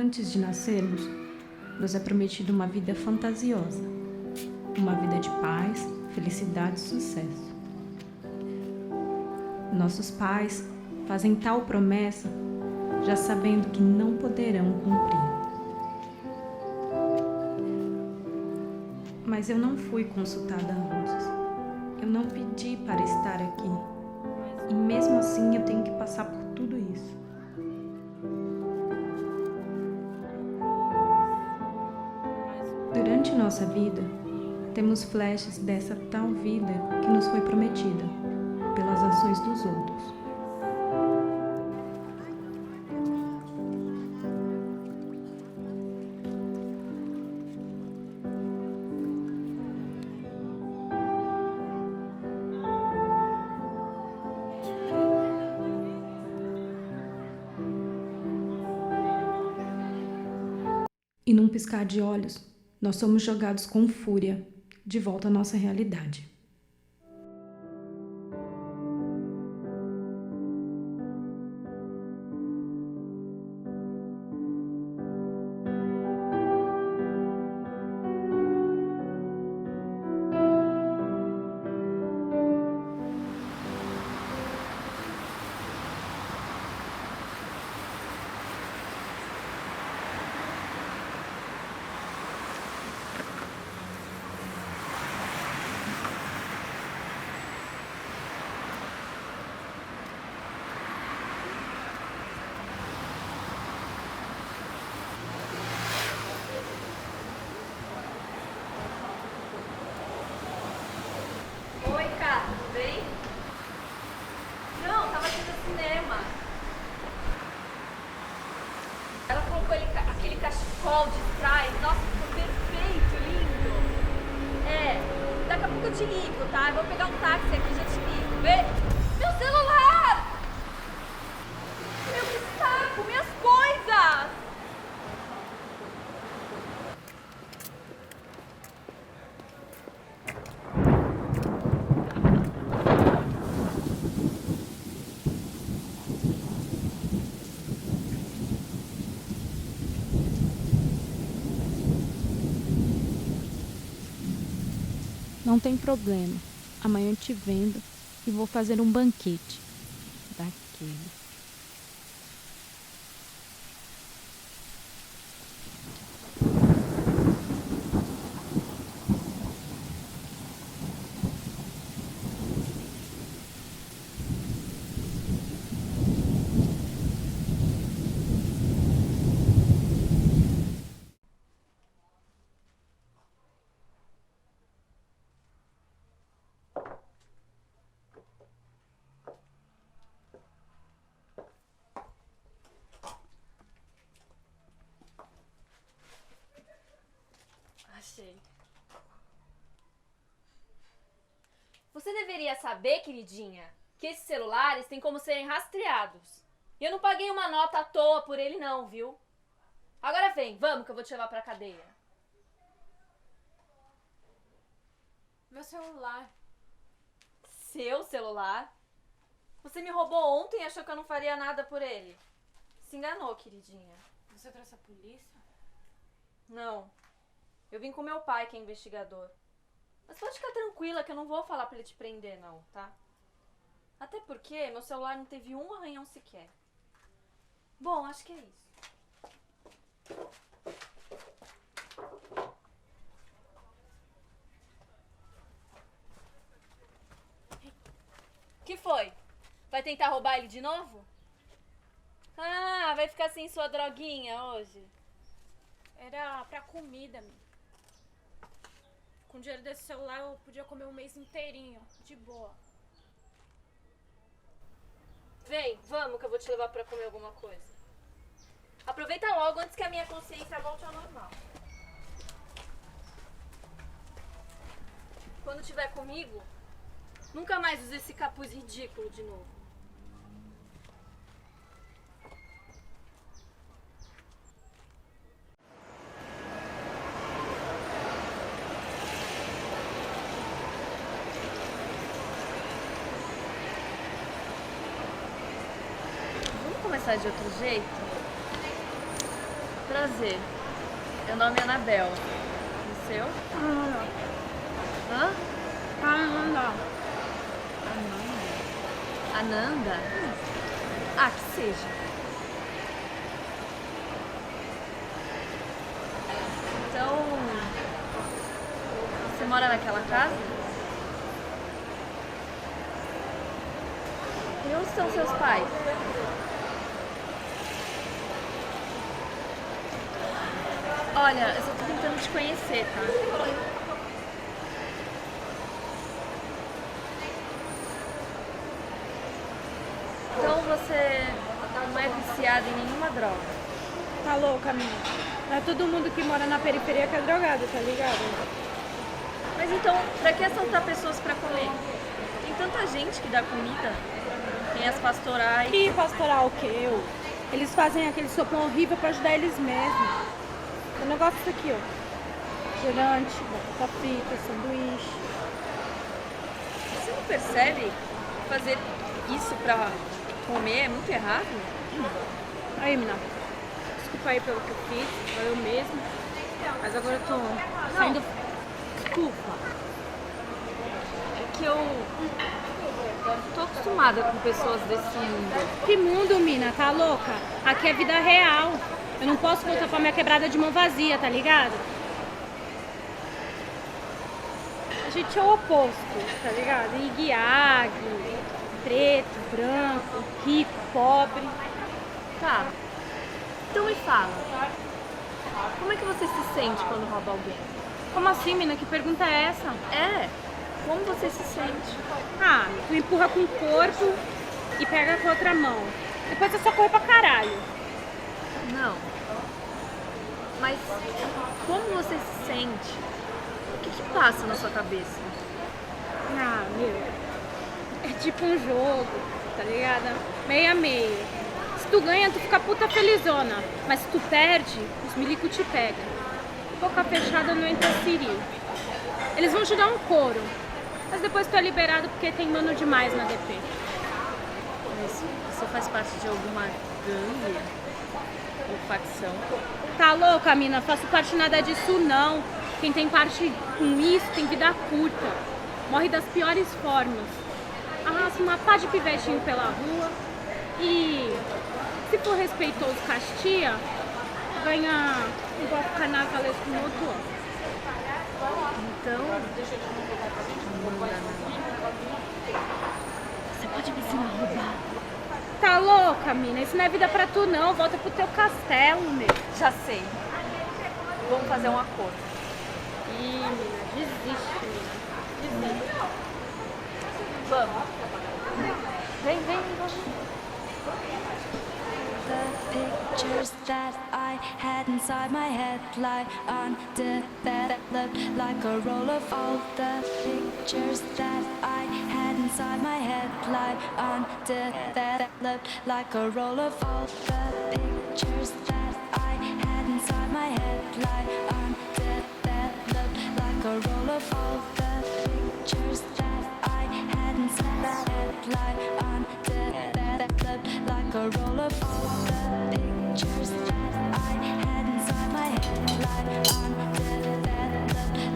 Antes de nascermos, nos é prometida uma vida fantasiosa, uma vida de paz, felicidade e sucesso. Nossos pais fazem tal promessa já sabendo que não poderão cumprir. Mas eu não fui consultada antes. Eu não pedi para estar aqui. E mesmo assim eu tenho que passar por tudo isso. Durante nossa vida, temos flashes dessa tal vida que nos foi prometida pelas ações dos outros. E num piscar de olhos, nós somos jogados com fúria de volta à nossa realidade. Oi, Cá, tudo bem? Não, tava aqui no cinema. Ela colocou aquele cachecol de trás. Nossa, ficou perfeito, lindo. Daqui a pouco eu te ligo, tá? Eu vou pegar um táxi aqui e já te ligo. Meu celular! Meu, que saco! Minhas coisas! Não tem problema. Amanhã eu te vendo e vou fazer um banquete daquele. Achei. Você deveria saber, queridinha, que esses celulares têm como serem rastreados. E eu não paguei uma nota à toa por ele não, viu? Agora vem, vamos que eu vou te levar pra cadeia. Meu celular. Seu celular? Você me roubou ontem e achou que eu não faria nada por ele. Se enganou, queridinha. Você trouxe a polícia? Não. Eu vim com meu pai, que é investigador. Mas pode ficar tranquila que eu não vou falar pra ele te prender, não, tá? Até porque meu celular não teve um arranhão sequer. Bom, acho que é isso. Que foi? Vai tentar roubar ele de novo? Ah, vai ficar sem sua droguinha hoje? Era pra comida, meu. Com o dinheiro desse celular eu podia comer um mês inteirinho, de boa. Vem, vamos que eu vou te levar pra comer alguma coisa. Aproveita logo antes que a minha consciência volte ao normal. Quando tiver comigo, nunca mais use esse capuz ridículo de novo. Vamos começar de outro jeito? Pra Prazer. Meu nome é Anabel. E o seu? Hã? Ananda. Ananda? Ah, que seja. Então, você mora naquela casa? E onde estão seus pais? Olha, eu só tô tentando te conhecer, tá? Então você não é viciada em nenhuma droga? Tá louca, minha? Não é todo mundo que mora na periferia que é drogado, tá ligado? Mas então, pra que assaltar pessoas pra comer? Tem tanta gente que dá comida. Tem as pastorais. E pastoral o quê? Eles fazem aquele sopão horrível pra ajudar eles mesmos. O negócio é isso aqui, ó. Gerante, batata frita, sanduíche. Você não percebe que fazer isso pra comer é muito errado? Aí, menina. Desculpa aí pelo que eu fiz, foi eu mesmo. Mas agora eu tô saindo. Desculpa. É que eu tô acostumada com pessoas desse mundo. Que mundo, mina? Tá louca? Aqui é vida real. Eu não posso voltar pra minha quebrada de mão vazia, tá ligado? A gente é o oposto, tá ligado? Iguiague, preto, branco, rico, pobre. Tá. Então me fala. Como é que você se sente quando rouba alguém? Como assim, mina? Que pergunta é essa? É. Como você se sente? Ah, tu empurra com o corpo e pega com a outra mão. Depois é só correr pra caralho. Não. Mas como você se sente? O que passa na sua cabeça? Ah, meu. É tipo um jogo, tá ligado? Meio a meio. Se tu ganha, tu fica puta felizona. Mas se tu perde, os milico te pegam. Boca fechada não entra siri. Eles vão te dar um couro. Mas depois tu é liberado porque tem mano demais na DP. Mas você faz parte de alguma gangue ou facção? Tá louca, mina? Faço parte nada disso, não. Quem tem parte com isso tem vida curta. Morre das piores formas. Arrasta uma pá de pivetinho pela rua e, se for respeitoso castia, ganha um golpe carnavalesco no outro ano. Então, você pode me ensinar a roubar? Tá louca, mina? Isso não é vida pra tu, não. Volta pro teu castelo, meu. Já sei. Vamos fazer um acordo. Ih, mina, desiste, mina. Desiste. Vamos. Vem, vamos. The pictures that I had inside my head lie undeveloped like a roll of all the pictures that I had inside my head lie undeveloped like a roll of all the pictures that I had inside my head lie undeveloped like a roll of all the pictures that I had inside my head lie undeveloped like a roll of all the pictures that I had inside my head lie undeveloped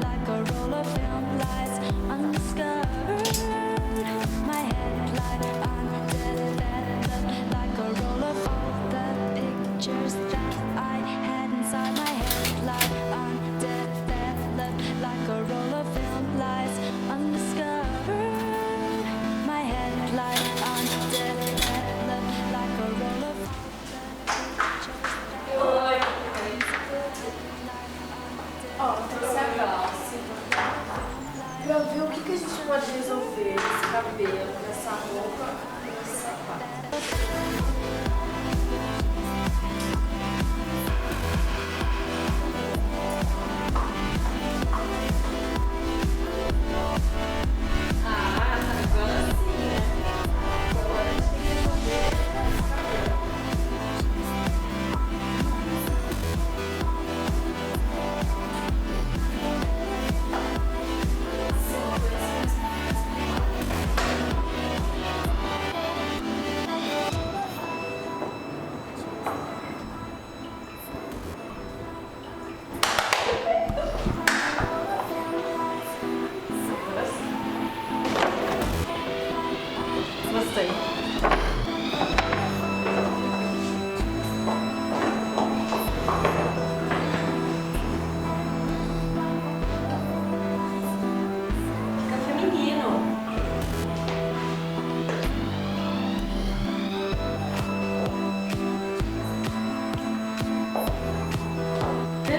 like a roll of film lies undiscovered. My head lie undeveloped like a roll of all the pictures that I had inside my head lie undeveloped like a roll of film lies undiscovered. My head lie undeveloped like a roll of Pra ver o que a gente pode resolver nesse cabelo, nessa roupa, nesse sapato.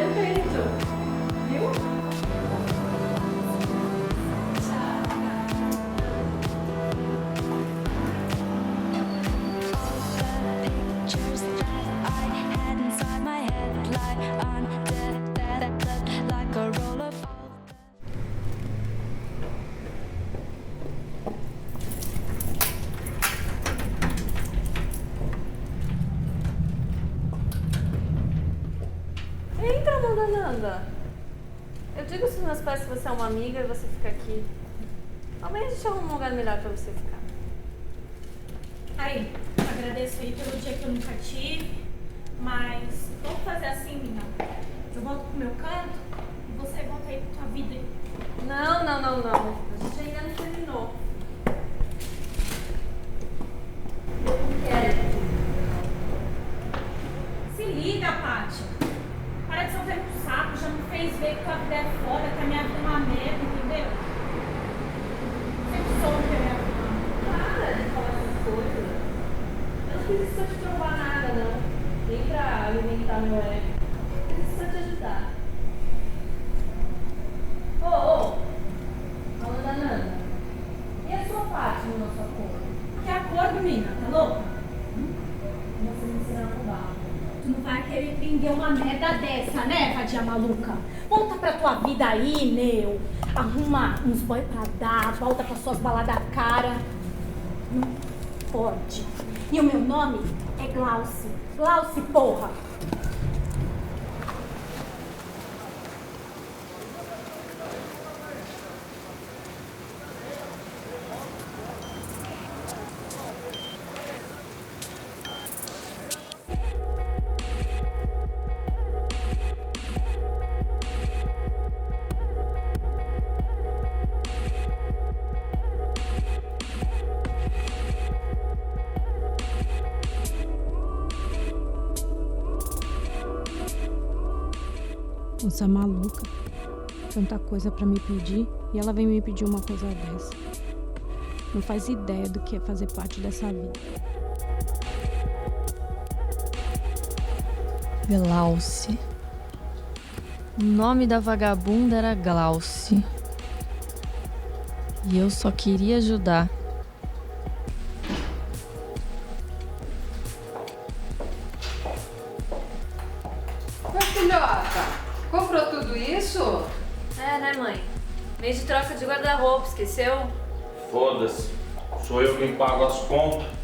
Perfeito. Viu? Pictures that I had inside my head lie on the like a roll of all the Entra, Nanda. Eu digo isso nos meus pais se você é uma amiga e você fica aqui. Amanhã a gente arruma um lugar melhor pra você ficar. Aí, agradeço aí pelo dia que eu nunca tive, mas vamos fazer assim, Mina. Eu volto pro meu canto e você volta aí pra tua vida aí. Não. A gente ainda não terminou. Eu não quero. Se liga, Paty. Para de ser um tempo saco, já me fez ver que tua vida é foda, que a minha vida é uma merda, entendeu? Sempre soube que eu ia arrumar. Para de falar essas coisas. Eu não fiz isso pra te provar nada, não. Nem pra alimentar meu ego. Eu fiz isso pra te ajudar. Ô, Nanda. E a sua parte no nosso acordo? Que acordo, mina? Tá louca? Você me ensina a roubar. Tu não vai querer prender uma merda dessa, né, vadia maluca? Volta pra tua vida aí, meu. Arruma uns boy pra dar, volta pra suas baladas cara. Não pode. E o meu nome é Glauce. Glauce, porra. Você é maluca. Tanta coisa pra me pedir e ela vem me pedir uma coisa dessa. Não faz ideia do que é fazer parte dessa vida. Glauce. O nome da vagabunda era Glauce. E eu só queria ajudar. Ô, filhota, comprou tudo isso? É, né, mãe? Mês de troca de guarda-roupa, esqueceu? Foda-se. Sou eu quem pago as contas.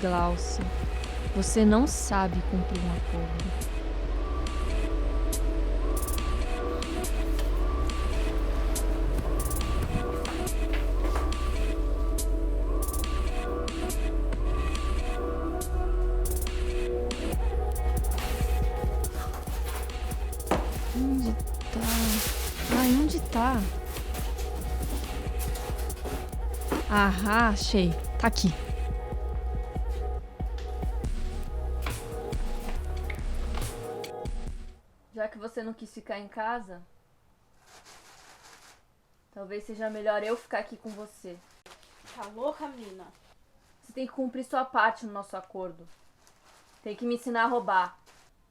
Glauce, você não sabe cumprir um acordo. Onde tá? Ai, onde tá? Ah, achei. Tá aqui. Já que você não quis ficar em casa, talvez seja melhor eu ficar aqui com você. Tá louca, mina? Você tem que cumprir sua parte no nosso acordo. Tem que me ensinar a roubar.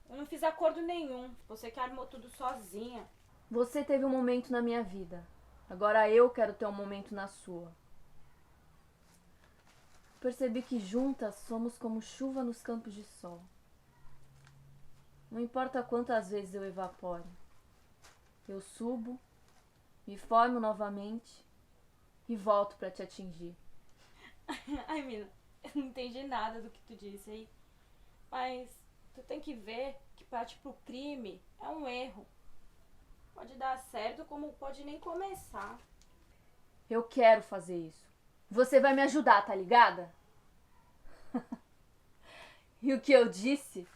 Eu não fiz acordo nenhum. Você que armou tudo sozinha. Você teve um momento na minha vida. Agora eu quero ter um momento na sua. Percebi que juntas somos como chuva nos campos de sol. Não importa quantas vezes eu evapore. Eu subo, me formo novamente e volto pra te atingir. Ai, mina, eu não entendi nada do que tu disse aí. Mas tu tem que ver que partir pro crime é um erro. Pode dar certo, como pode nem começar. Eu quero fazer isso. Você vai me ajudar, tá ligada? E o que eu disse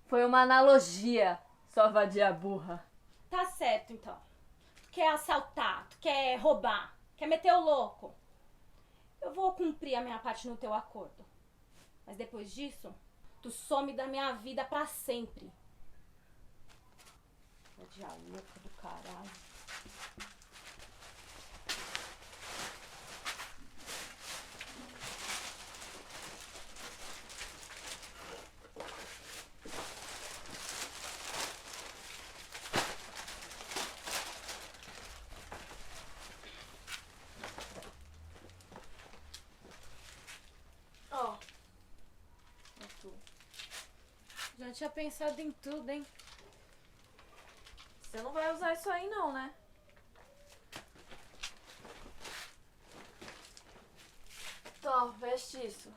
foi uma analogia, sua vadia burra. Tá certo, então. Tu quer assaltar, tu quer roubar, quer meter o louco. Eu vou cumprir a minha parte no teu acordo. Mas depois disso, tu some da minha vida pra sempre. Vadia louca do caralho. Ó, Já tinha pensado em tudo, hein? você não vai usar isso aí não, né? Tó, veste isso.